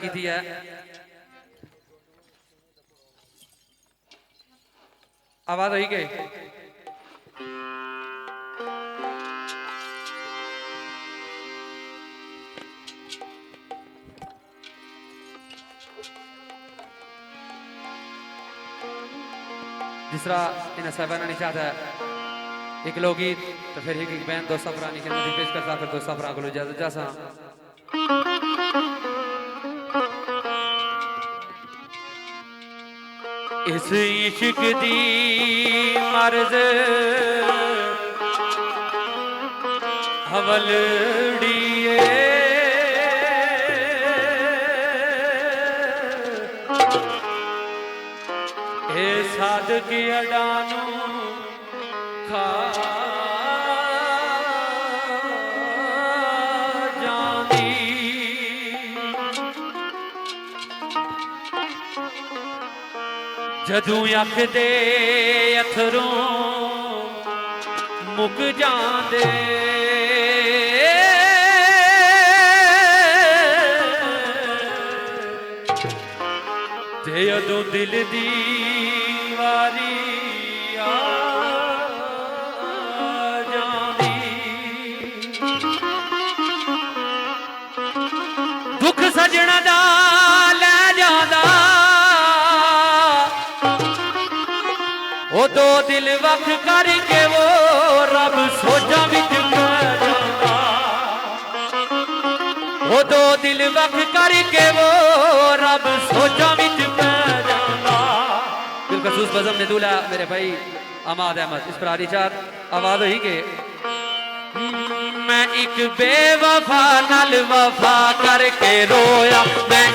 की है। आवाज आई गई। जिस तरह इन साहबाना नहीं चाहता एक लोकगीत तो फिर एक बैन दो सफरा निकल पेश करता फिर दो सफरा को इजाजत जैसा इस इश्क दी मर्ज हवलड़िए ए सादक अडानू खा जानी जदू अख दे अथरों मुक जांदे ते अदों दिल दी वारी आ जांदी दुख सजना दा लै जांदा वो दो दिल वख करके वो रब सोचा विच पै जांदा वो दो दिल वख करके वो रब सोचा विच पै जांदा। बिलखसूस बज़म ने दूल्हा मेरे भाई अमाद अहमद इस पर चार आवाज हुई के मैं एक बेवफा नल वफा करके रोया मैं